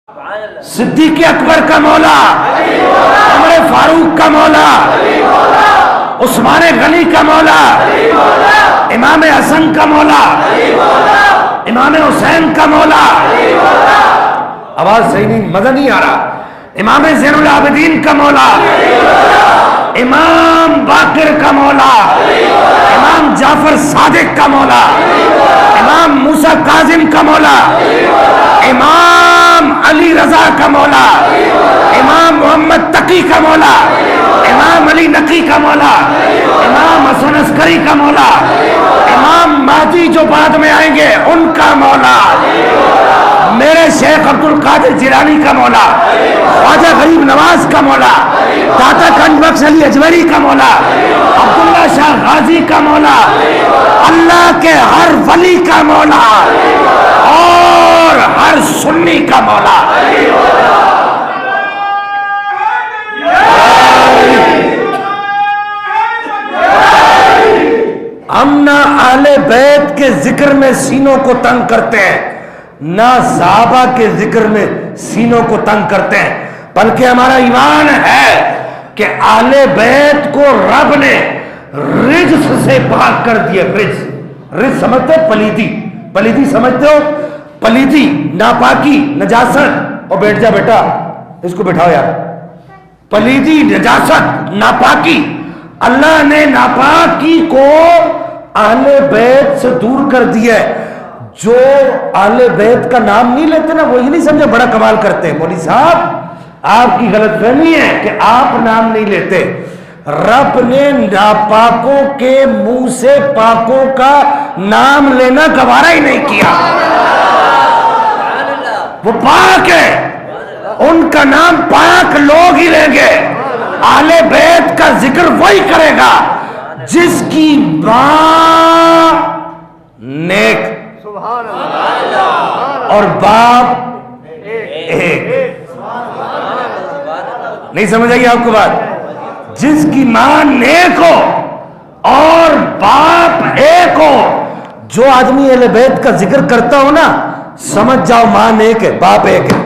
صدیق اکبر کا مولا، عمر فاروق کا مولا، عثمان غنی کا مولا، امام حسن کا مولا، امام حسین کا مولا، آواز صحیح نہیں، مزہ نہیں آ رہا، امام زین العابدین کا مولا، امام باقر کا مولا، امام جعفر صادق کا مولا، امام موسیٰ کاظم کا مولا، امام علی رضا کا مولا، امام محمد تقی کا مولا، امام علی نقی کا مولا، امام حسن عسکری کا مولا، امام مہدی جو بعد میں آئیں گے ان کا مولا، میرے شیخ عبد القادر جیلانی کا مولا، خواجہ غریب نواز کا مولا، داتا گنج بخش علی اجمیری کا مولا، عبداللہ شاہ غازی کا مولا، اللہ کے ہر ولی کا مولا اور ہر سنی کا مولا۔ ہم نہ اہل بیت کے ذکر میں سینوں کو تنگ کرتے ہیں، نہ صحابہ کے ذکر میں سینوں کو تنگ کرتے ہیں، بلکہ ہمارا ایمان ہے کہ اہل بیت کو رب نے رجس سے پاک کر دیا۔ رجس سمجھتے ہو؟ پلیدی سمجھتے ہو؟ پلیدی، ناپاکی، نجاست۔ اور بیٹھ جا بیٹا، اس کو بٹھاؤ یار۔ پلیدی، نجاست، ناپاکی، اللہ نے ناپاکی کو اہل بیت سے دور کر دیا ہے۔ جو اہل بیت کا نام نہیں لیتے نا، وہی نہیں سمجھے بڑا کمال کرتے ہیں۔ مولوی صاحب آپ کی غلط فہمی ہے کہ آپ نام نہیں لیتے، رب نے ناپاکوں کے منہ سے پاکوں کا نام لینا گوارا ہی نہیں کیا۔ وہ پاک ہے، ان کا نام پاک لوگ ہی لیں گے۔ اہل بیت کا ذکر وہی کرے گا جس کی ماں نیک اور باپ ایک۔ نہیں سمجھ آئی آپ کو بات؟ جس کی ماں نیک ہو اور باپ ایک ہو، جو آدمی اہل بیت کا ذکر کرتا ہو نا، سمجھ جاؤ ماں نیک ہے، باپ ایک ہے،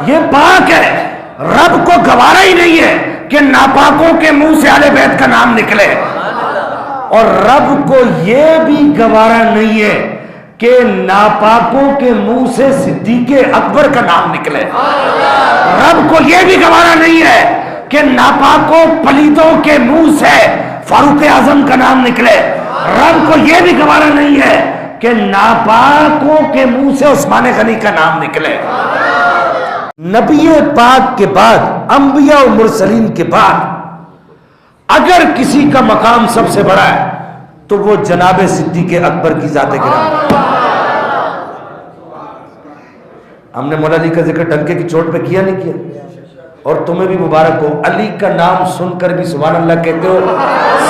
یہ پاک ہے۔ رب کو گوارا ہی نہیں ہے کہ ناپاکوں کے منہ سے اہل بیت کا نام نکلے، اور رب کو یہ بھی گوارا نہیں ہے کہ ناپاکوں کے منہ سے صدیق اکبر کا نام نکلے۔ رب کو یہ بھی گوارا نہیں ہے کہ ناپاکوں پلیتوں کے منہ سے فاروق اعظم کا نام نکلے۔ رب کو یہ بھی گوارا نہیں ہے کہ ناپاکوں کے منہ سے عثمان غنی کا نام نکلے۔ نبی پاک کے بعد، انبیاء و مرسلین کے بعد اگر کسی کا مقام سب سے بڑا ہے تو وہ جناب صدیق اکبر کی ذات گرامی۔ ہم نے مولا علی کا ذکر ڈنکے کی چوٹ پہ کیا نہیں کیا؟ اور تمہیں بھی مبارک ہو، علی کا نام سن کر بھی سبحان اللہ کہتے ہو،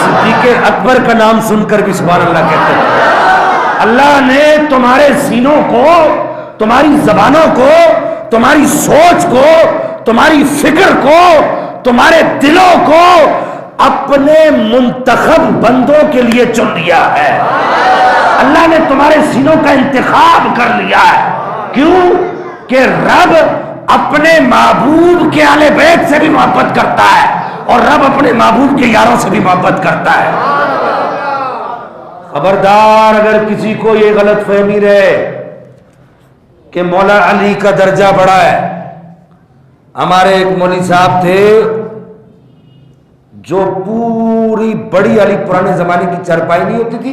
صدیق اکبر کا نام سن کر بھی سبحان اللہ کہتے ہو۔ اللہ نے تمہارے سینوں کو، تمہاری زبانوں کو، تمہاری سوچ کو، تمہاری فکر کو، تمہارے دلوں کو اپنے منتخب بندوں کے لیے چن لیا ہے۔ اللہ نے تمہارے سینوں کا انتخاب کر لیا ہے۔ کیوں؟ کہ رب اپنے محبوب کے اہل بیت سے بھی محبت کرتا ہے، اور رب اپنے محبوب کے یاروں سے بھی محبت کرتا ہے۔ خبردار اگر کسی کو یہ غلط فہمی رہے کہ مولا علی کا درجہ بڑا ہے۔ ہمارے ایک مولوی صاحب تھے جو پوری بڑی علی، پرانے زمانے کی چارپائی نہیں ہوتی تھی،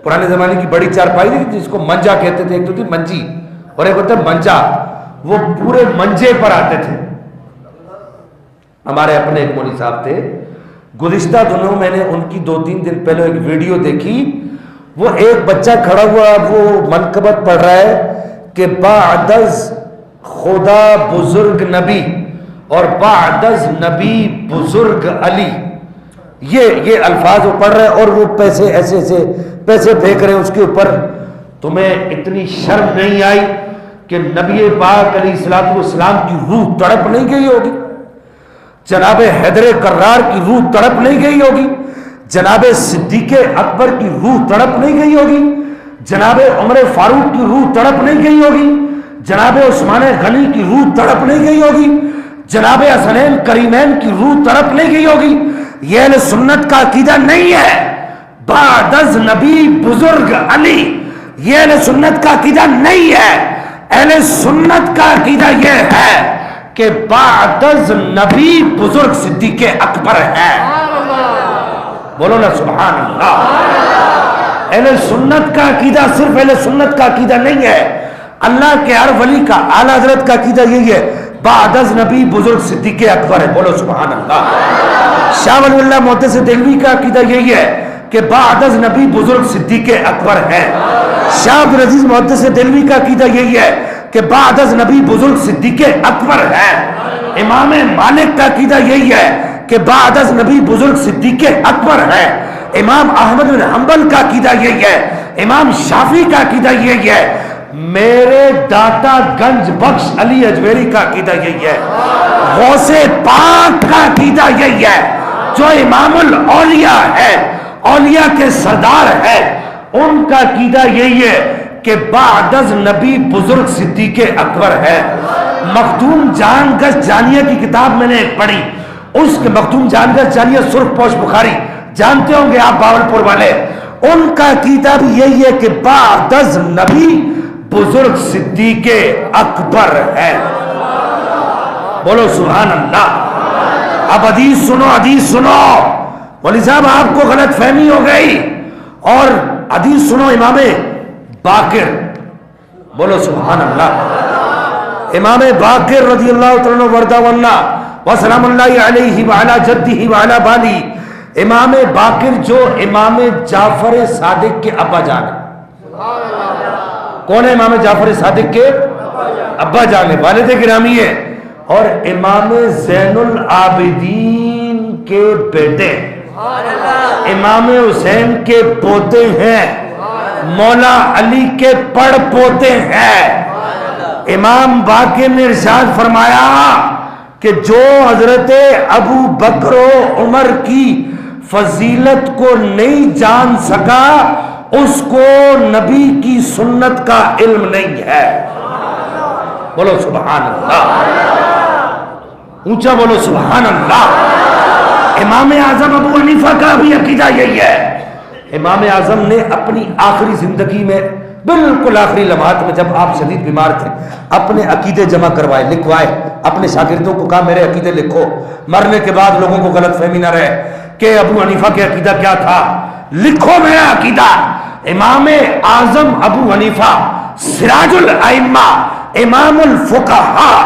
پرانے زمانے کی بڑی چارپائی نہیں تھی جس کو منجا کہتے تھے، ایک تو تھی منجی اور ایک ہوتا ہے منجا، وہ پورے منجے پر آتے تھے۔ ہمارے اپنے ایک مولوی صاحب تھے، گزشتہ دنوں میں نے ان کی 2-3 دن پہلے ایک ویڈیو دیکھی، وہ ایک بچہ کھڑا ہوا، وہ منقبت پڑھ رہا ہے کہ بعد از خدا بزرگ نبی اور بعد از نبی بزرگ علی، یہ الفاظ وہ پڑھ رہے ہیں، اور وہ پیسے ایسے پیسے پھینک رہے ہیں اس کے اوپر۔ تمہیں اتنی شرم نہیں آئی کہ نبی پاک علیہ السلام کی روح تڑپ نہیں گئی ہوگی؟ جناب حیدر کرار کی روح تڑپ نہیں گئی ہوگی؟ جناب صدیق اکبر کی روح تڑپ نہیں گئی ہوگی؟ جناب عمر فاروق کی روح تڑپ نہیں گئی ہوگی؟ جناب عثمان غنی کی روح تڑپ نہیں گئی ہوگی؟ جناب حسنین کریمین کی روح تڑپ نہیں گئی ہوگی؟ یہ اہل سنت کا عقیدہ نہیں ہے. بعد از نبی بزرگ علی، یہ اہل سنت کا عقیدہ نہیں ہے. اہل سنت کا عقیدہ یہ ہے کہ بعد از نبی بزرگ صدیق اکبر ہے. بولو نا سبحان اللہ. اہل سنت کا عقیدہ صرف اہل سنت کا عقیدہ نہیں ہے، اللہ کے ہر ولی کا، اعلیٰ حضرت کا عقیدہ یہی ہے بعد از نبی بزرگ صدیق اکبر ہے. بولو سبحان اللہ. شاہ ولی اللہ محدث دہلوی کا عقیدہ یہی ہے کہ بعد از نبی بزرگ صدیق اکبر ہے. شاہ عبدالعزیز محدث دہلوی کا عقیدہ یہی ہے کہ بعد از نبی بزرگ صدیق اکبر ہے. امام مالک کا عقیدہ یہی ہے کہ بعد از نبی بزرگ صدیق اکبر ہے. امام احمد بن حنبل کا عقیدہ یہی ہے. امام شافعی کا عقیدہ یہی ہے. میرے داتا گنج بخش علی اجمیری کا عقیدہ یہی ہے. غوث پاک کا عقیدہ یہی ہے جو امام الاولیاء ہے، اولیاء کے سردار ہے. ان کا عقیدہ یہی ہے کہ بعد از نبی بزرگ صدیق اکبر ہے. مخدوم جان گش جانیہ کی کتاب میں نے ایک پڑھی، اس کے مخدوم جان گش جانیہ سرخ پوش بخاری جانتے ہوں گے آپ باولپور والے. ان کا عقیدہ بھی یہی ہے کہ بعد از نبی بزرگ صدیق اکبر ہے. بولو سبحان اللہ. اب حدیث سنو، حدیث سنو. مولوی صاحب آپ کو غلط فہمی ہو گئی. اور حدیث سنو امام باقر. بولو سبحان اللہ. امام باقر رضی اللہ تعالیٰ وردہ واللہ وسلام اللہ علیہ وعلا جدہ وعلا بالی. امام باقر جو امام جعفر صادق کے ابا جان ہے. کون ہے امام جعفر صادق کے ابا جان ہے، والد گرامی ہے، اور امام زین العابدین کے بیٹے، امام حسین کے پوتے ہیں، مولا علی کے پڑ پوتے ہیں. امام باقر نے ارشاد فرمایا کہ جو حضرت ابو بکر و عمر کی فضیلت کو نہیں جان سکا اس کو نبی کی سنت کا علم نہیں ہے. بولو سبحان اللہ. اونچا بولو سبحان اللہ. امام اعظم ابو حنیفہ کا بھی عقیدہ یہی ہے. امام اعظم نے اپنی آخری زندگی میں، بالکل آخری لمحات میں، جب آپ شدید بیمار تھے، اپنے عقیدے جمع کروائے، لکھوائے، اپنے شاگردوں کو کہا میرے عقیدے لکھو، مرنے کے بعد لوگوں کو غلط فہمی نہ رہے کہ ابو حنیفہ کے عقیدہ کیا تھا، لکھو میرا عقیدہ. امام اعظم ابو حنیفہ سراج الائمہ، امام الفقہاء،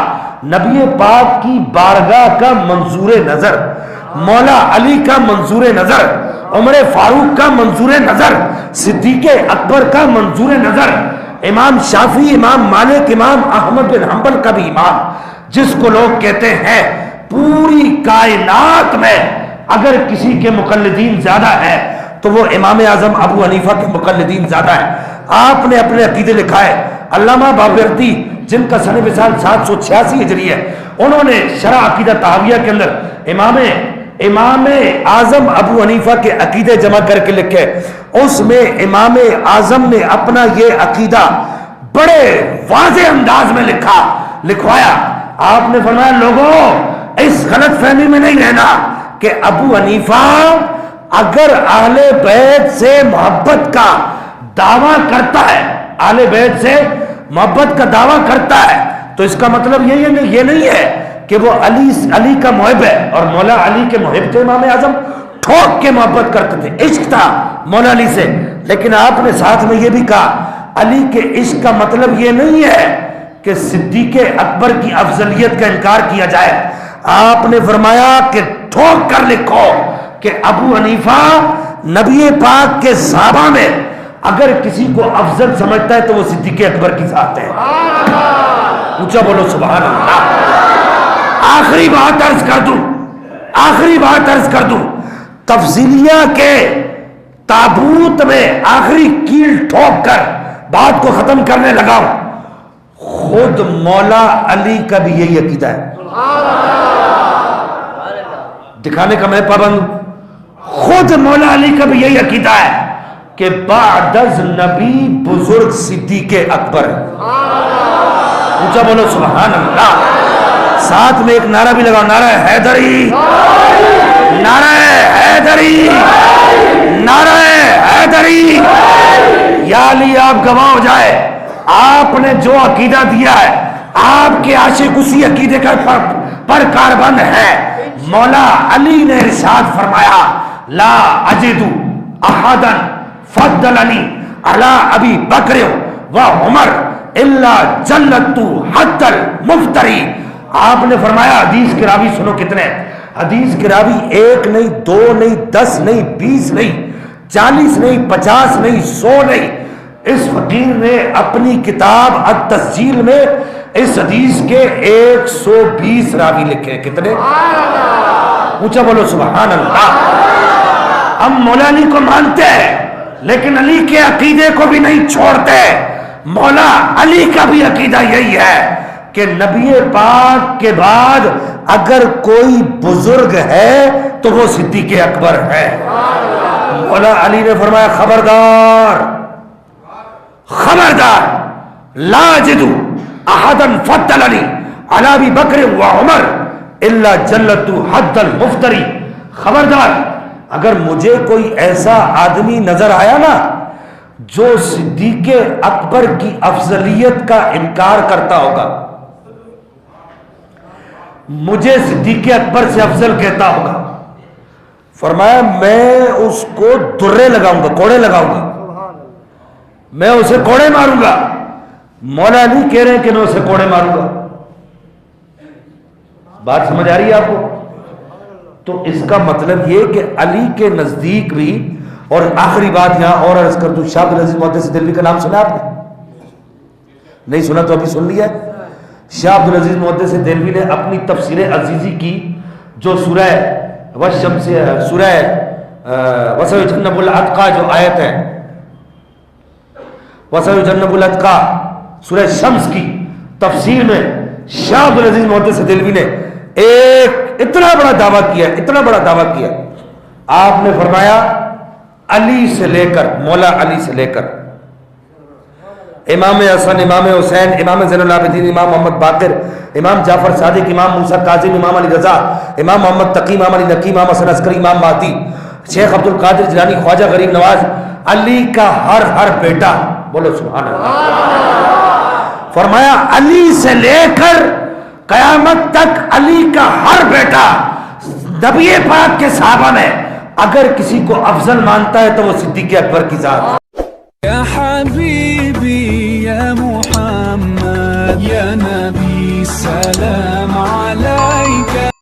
نبی پاک کی بارگاہ کا منظور نظر، مولا علی کا منظور نظر، عمر فاروق کا منظور نظر، صدیق اکبر کا منظور نظر، امام شافعی، امام مالک، امام احمد بن حنبل کا بھی امام، جس کو لوگ کہتے ہیں پوری کائنات میں اگر کسی کے مقلدین زیادہ ہیں تو وہ امام اعظم ابو حنیفہ کے مقلدین زیادہ ہیں. آپ نے اپنے عقیدے لکھا ہے. علامہ باقردی جن کا سن وصال 786 ہجری ہے، انہوں نے شرح عقیدہ طحاویہ کے اندر امام اعظم ابو حنیفہ کے عقیدے جمع کر کے لکھے. اس میں امام اعظم نے اپنا یہ عقیدہ بڑے واضح انداز میں لکھوایا. آپ نے فرمایا لوگوں اس غلط فہمی میں نہیں رہنا کہ ابو حنیفہ اگر اہل بیت سے محبت کا دعویٰ کرتا ہے، اہل بیت سے محبت کا دعویٰ کرتا ہے تو اس کا مطلب یہ نہیں ہے کہ وہ علی کا محب ہے. اور مولا علی کے محب تھے امام اعظم، ٹھوک کے محبت کرتے تھے، عشق تھا مولا علی سے. لیکن آپ نے ساتھ میں یہ بھی کہا علی کے عشق کا مطلب یہ نہیں ہے کہ صدیق اکبر کی افضلیت کا انکار کیا جائے. آپ نے فرمایا کہ ٹھوک کر لکھو کہ ابو حنیفہ نبی پاک کے صحابہ میں اگر کسی کو افضل سمجھتا ہے تو وہ صدیق اکبر کی ذات ہے. اونچا بولو سبحان اللہ. آخری بات عرض کر دوں تفضیلیہ کے تابوت میں آخری کیل ٹھوک کر بات کو ختم کرنے لگا ہوں. خود مولا علی کا بھی یہی عقیدہ ہے، دکھانے کا میں پابند ہوں. خود مولا علی کا بھی یہی عقیدہ ہے کہ بعد از نبی بزرگ صدیق اکبر ہے. اونچا بولو سبحان اللہ. ساتھ میں ایک نعرہ بھی لگاؤ, نعرہ حیدری, نعرہ حیدری, نعرہ حیدری. یا علی آپ گواہ ہو جائے, آپ نے جو عقیدہ دیا ہے آپ کے عاشق اسی عقیدے کا پر کاربند ہے. مولا علی نے ارشاد فرمایا لا اجد احدا فضلنی علی ابی بکر و عمر الا جلدت حد المفتری. آپ نے فرمایا, حدیث کے راوی سنو کتنے ہیں, حدیث کے راوی 1 نہیں 2 نہیں 10 نہیں 20 نہیں 40 نہیں 50 نہیں 100 نہیں. اس فقیر نے اپنی کتاب التسجیل میں اس حدیث کے 120 راوی لکھے ہیں. کتنے؟ اونچا بولو سبحان اللہ. ہم مولا علی کو مانتے ہیں لیکن علی کے عقیدے کو بھی نہیں چھوڑتے. مولا علی کا بھی عقیدہ یہی ہے کہ نبی پاک کے بعد اگر کوئی بزرگ ہے تو وہ صدیق اکبر ہے. مولا علی نے فرمایا خبردار خبردار, لا اجد احدا فضلنی علی ابی بکر و عمر الا جلدت حد المفتری. خبردار, اگر مجھے کوئی ایسا آدمی نظر آیا نا جو صدیق اکبر کی افضلیت کا انکار کرتا ہوگا, مجھے صدیق اکبر سے افضل کہتا ہوگا, فرمایا میں اس کو درے لگاؤں گا, کوڑے لگاؤں گا, میں اسے کوڑے ماروں گا. مولا علی کہہ رہے ہیں کہ میں اسے کوڑے ماروں گا. بات سمجھ آ رہی ہے آپ کو؟ تو اس کا مطلب یہ کہ علی کے نزدیک بھی, اور آخری بات یہاں اور عرض کر دوں, شاہ عبدالعزیز محدث دہلوی کا نام سنا آپ نے؟ نہیں سنا تو ابھی سن لیا. شاہ عبدالعزیز محدث دہلوی نے اپنی تفسیر عزیزی کی جو سورہ والشمس, سورہ وسیجنب الاتقا جو آیت ہے, وسیجنب الاتقا سورہ شمس کی تفسیر میں شاہ عبدالعزیز محدث دہلوی نے ایک اتنا بڑا دعویٰ کیا, اتنا بڑا دعویٰ کیا. آپ نے فرمایا علی سے لے کر, مولا علی سے لے کر امام حسن, امام حسین, امام زین العابدین, امام محمد باقر, امام جعفر صادق, امام موسیٰ کاظم, امام علی رضا, امام محمد تقی, امام علی نقی, امام حسن عسکری, امام مہدی, شیخ عبد القادر جیلانی, خواجہ غریب نواز, علی کا ہر بیٹا, بولو سبحان اللہ. فرمایا علی سے لے کر قیامت تک علی کا ہر بیٹا نبی پاک کے صحابہ میں اگر کسی کو افضل مانتا ہے تو وہ صدیق اکبر کی ذات. یا حبیبی یا محمد یا نبی سلام